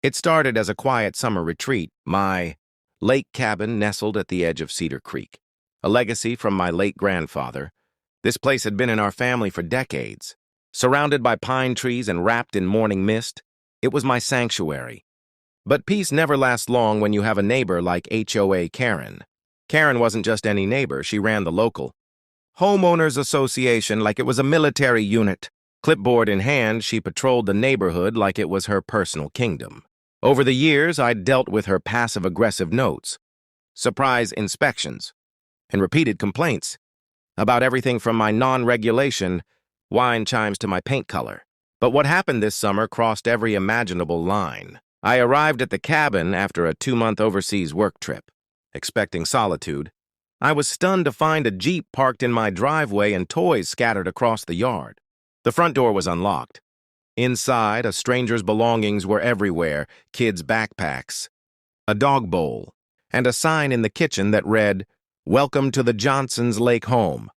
It started as a quiet summer retreat, my lake cabin nestled at the edge of Cedar Creek, a legacy from my late grandfather. This place had been in our family for decades. Surrounded by pine trees and wrapped in morning mist, it was my sanctuary. But peace never lasts long when you have a neighbor like HOA Karen. Karen wasn't just any neighbor, she ran the local homeowners association like it was a military unit. Clipboard in hand, she patrolled the neighborhood like it was her personal kingdom. Over the years, I'd dealt with her passive-aggressive notes, surprise inspections, and repeated complaints about everything from my non-regulation wine chimes to my paint color. But what happened this summer crossed every imaginable line. I arrived at the cabin after a 2-month overseas work trip. Expecting solitude, I was stunned to find a Jeep parked in my driveway and toys scattered across the yard. The front door was unlocked. Inside, a stranger's belongings were everywhere, kids' backpacks, a dog bowl, and a sign in the kitchen that read, "Welcome to the Johnsons' Lake Home."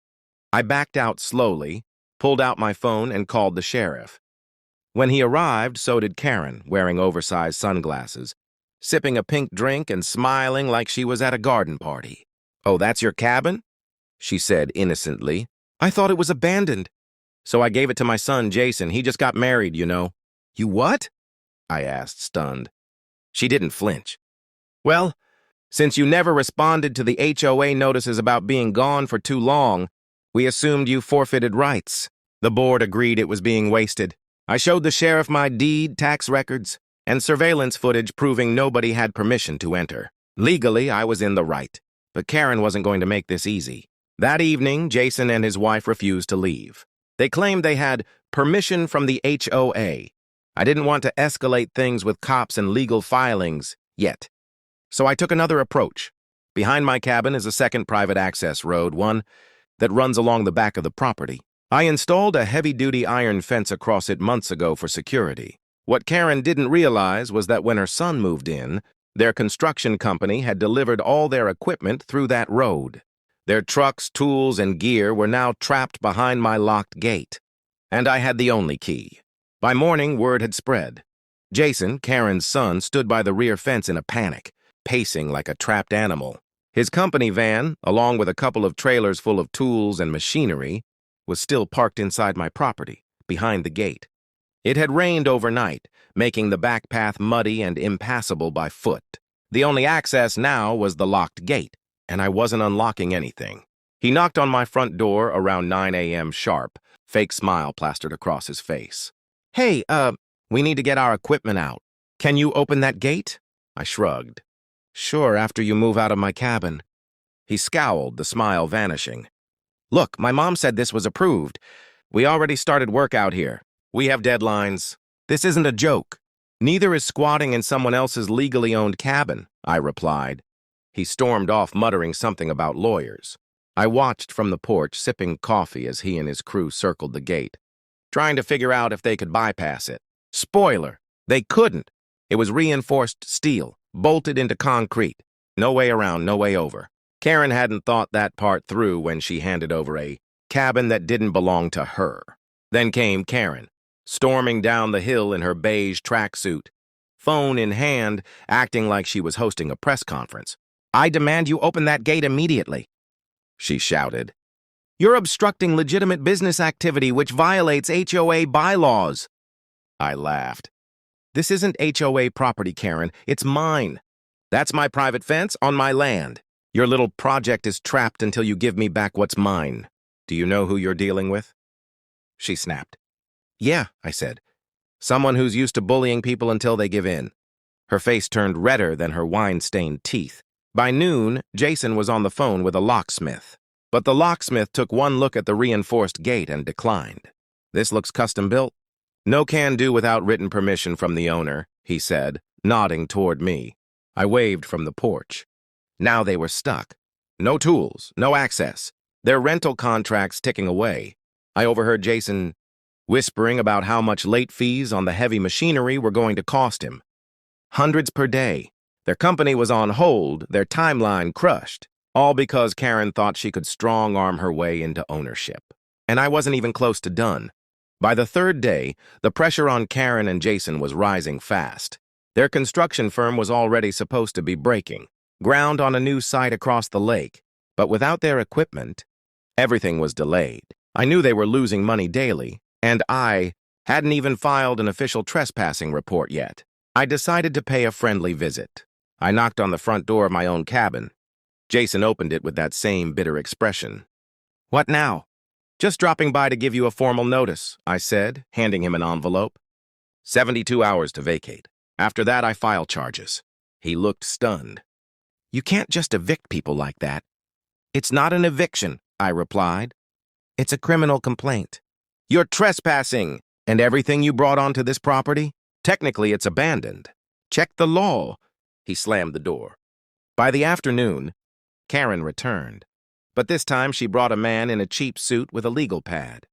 I backed out slowly, pulled out my phone, and called the sheriff. When he arrived, so did Karen, wearing oversized sunglasses, sipping a pink drink and smiling like she was at a garden party. "Oh, that's your cabin?" she said innocently. "I thought it was abandoned. So I gave it to my son, Jason. He just got married, you know." "You what?" I asked, stunned. She didn't flinch. "Well, since you never responded to the HOA notices about being gone for too long, we assumed you forfeited rights." The board agreed it was being wasted. I showed the sheriff my deed, tax records, and surveillance footage proving nobody had permission to enter. Legally, I was in the right, but Karen wasn't going to make this easy. That evening, Jason and his wife refused to leave. They claimed they had permission from the HOA. I didn't want to escalate things with cops and legal filings yet. So I took another approach. Behind my cabin is a second private access road, one that runs along the back of the property. I installed a heavy-duty iron fence across it months ago for security. What Karen didn't realize was that when her son moved in, their construction company had delivered all their equipment through that road. Their trucks, tools, and gear were now trapped behind my locked gate, and I had the only key. By morning, word had spread. Jason, Karen's son, stood by the rear fence in a panic, pacing like a trapped animal. His company van, along with a couple of trailers full of tools and machinery, was still parked inside my property, behind the gate. It had rained overnight, making the back path muddy and impassable by foot. The only access now was the locked gate, and I wasn't unlocking anything. He knocked on my front door around 9 a.m. sharp, fake smile plastered across his face. "Hey, we need to get our equipment out. Can you open that gate?" I shrugged. "Sure, after you move out of my cabin." He scowled, the smile vanishing. "Look, my mom said this was approved. We already started work out here. We have deadlines. This isn't a joke." "Neither is squatting in someone else's legally owned cabin," I replied. He stormed off, muttering something about lawyers. I watched from the porch, sipping coffee as he and his crew circled the gate, trying to figure out if they could bypass it. Spoiler, they couldn't. It was reinforced steel, bolted into concrete. No way around, no way over. Karen hadn't thought that part through when she handed over a cabin that didn't belong to her. Then came Karen, storming down the hill in her beige tracksuit, phone in hand, acting like she was hosting a press conference. "I demand you open that gate immediately," she shouted. "You're obstructing legitimate business activity which violates HOA bylaws." I laughed. "This isn't HOA property, Karen. It's mine. That's my private fence on my land. Your little project is trapped until you give me back what's mine. Do you know who you're dealing with?" She snapped. "Yeah," I said. "Someone who's used to bullying people until they give in." Her face turned redder than her wine-stained teeth. By noon, Jason was on the phone with a locksmith. But the locksmith took one look at the reinforced gate and declined. "This looks custom-built." "No can do without written permission from the owner," he said, nodding toward me. I waved from the porch. Now they were stuck. No tools, no access. Their rental contracts ticking away. I overheard Jason whispering about how much late fees on the heavy machinery were going to cost him. Hundreds per day. Their company was on hold, their timeline crushed, all because Karen thought she could strong-arm her way into ownership. And I wasn't even close to done. By the third day, the pressure on Karen and Jason was rising fast. Their construction firm was already supposed to be breaking ground on a new site across the lake, but without their equipment, everything was delayed. I knew they were losing money daily, and I hadn't even filed an official trespassing report yet. I decided to pay a friendly visit. I knocked on the front door of my own cabin. Jason opened it with that same bitter expression. "What now?" "Just dropping by to give you a formal notice," I said, handing him an envelope. 72 hours to vacate. After that, I file charges. He looked stunned. "You can't just evict people like that." "It's not an eviction," I replied. "It's a criminal complaint. You're trespassing, and everything you brought onto this property, technically it's abandoned. Check the law." He slammed the door. By the afternoon, Karen returned, but this time she brought a man in a cheap suit with a legal pad.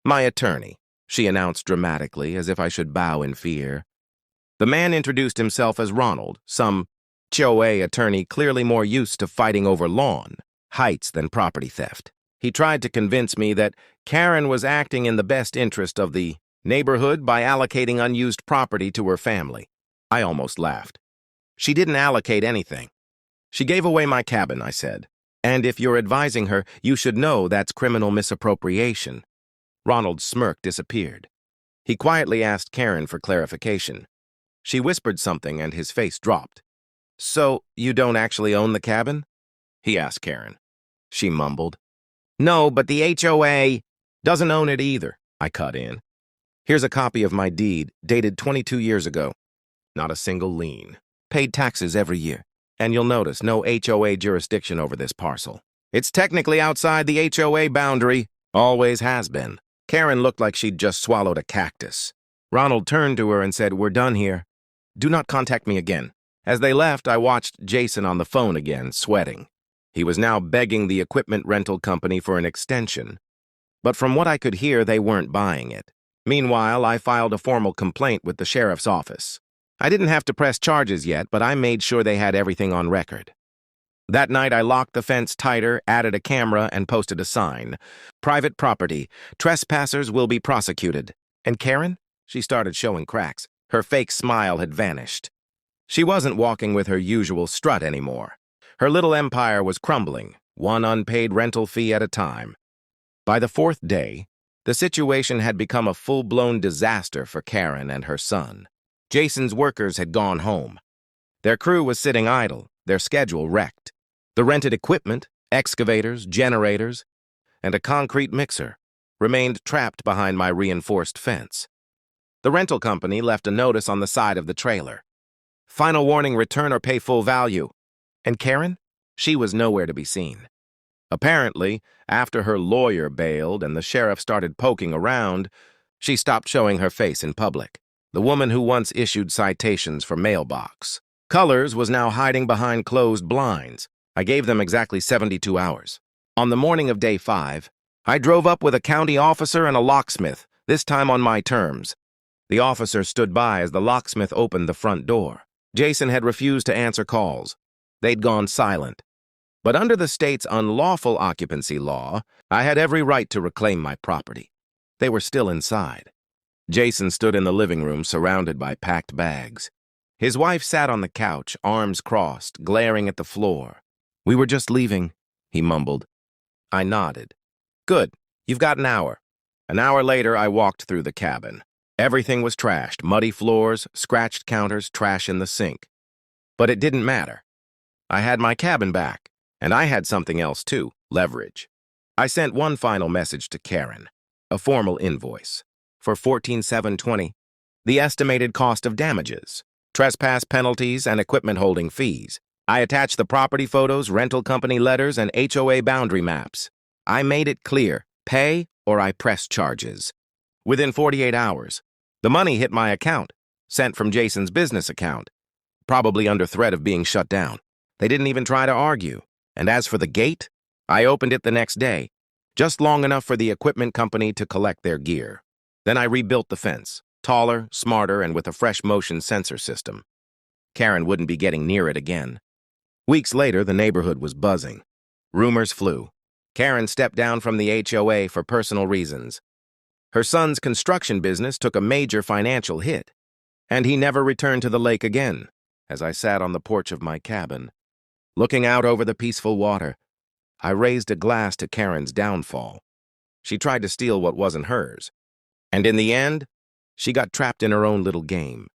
"My attorney," she announced dramatically, as if I should bow in fear. The man introduced himself as Ronald, some HOA attorney clearly more used to fighting over lawn, heights than property theft. He tried to convince me that Karen was acting in the best interest of the neighborhood by allocating unused property to her family. I almost laughed. "She didn't allocate anything. She gave away my cabin," I said. "And if you're advising her, you should know that's criminal misappropriation." Ronald's smirk disappeared. He quietly asked Karen for clarification. She whispered something and his face dropped. "So, you don't actually own the cabin?" he asked Karen. She mumbled. "No, but the HOA doesn't own it either," I cut in. "Here's a copy of my deed, dated 22 years ago. Not a single lien. Paid taxes every year. And you'll notice no HOA jurisdiction over this parcel. It's technically outside the HOA boundary, always has been." Karen looked like she'd just swallowed a cactus. Ronald turned to her and said, "We're done here. Do not contact me again." As they left, I watched Jason on the phone again, sweating. He was now begging the equipment rental company for an extension. But from what I could hear, they weren't buying it. Meanwhile, I filed a formal complaint with the sheriff's office. I didn't have to press charges yet, but I made sure they had everything on record. That night, I locked the fence tighter, added a camera, and posted a sign. "Private property. Trespassers will be prosecuted." And Karen? She started showing cracks. Her fake smile had vanished. She wasn't walking with her usual strut anymore. Her little empire was crumbling, one unpaid rental fee at a time. By the fourth day, the situation had become a full-blown disaster for Karen and her son. Jason's workers had gone home. Their crew was sitting idle, their schedule wrecked. The rented equipment, excavators, generators, and a concrete mixer remained trapped behind my reinforced fence. The rental company left a notice on the side of the trailer. "Final warning, return or pay full value." And Karen? She was nowhere to be seen. Apparently, after her lawyer bailed and the sheriff started poking around, she stopped showing her face in public. The woman who once issued citations for mailbox. Colors was now hiding behind closed blinds. I gave them exactly 72 hours. On the morning of day 5, I drove up with a county officer and a locksmith, this time on my terms. The officer stood by as the locksmith opened the front door. Jason had refused to answer calls. They'd gone silent. But under the state's unlawful occupancy law, I had every right to reclaim my property. They were still inside. Jason stood in the living room surrounded by packed bags. His wife sat on the couch, arms crossed, glaring at the floor. "We were just leaving," he mumbled. I nodded. "Good, you've got an hour." An hour later, I walked through the cabin. Everything was trashed, muddy floors, scratched counters, trash in the sink. But it didn't matter. I had my cabin back, and I had something else too, leverage. I sent one final message to Karen, a formal invoice for $14,720, the estimated cost of damages, trespass penalties, and equipment holding fees. I attached the property photos, rental company letters, and HOA boundary maps. I made it clear, pay or I press charges. Within 48 hours, the money hit my account, sent from Jason's business account, probably under threat of being shut down. They didn't even try to argue. And as for the gate, I opened it the next day, just long enough for the equipment company to collect their gear. Then I rebuilt the fence, taller, smarter, and with a fresh motion sensor system. Karen wouldn't be getting near it again. Weeks later, the neighborhood was buzzing. Rumors flew. Karen stepped down from the HOA for personal reasons. Her son's construction business took a major financial hit, And he never returned to the lake again. As I sat on the porch of my cabin, looking out over the peaceful water, I raised a glass to Karen's downfall. She tried to steal what wasn't hers. And in the end, she got trapped in her own little game.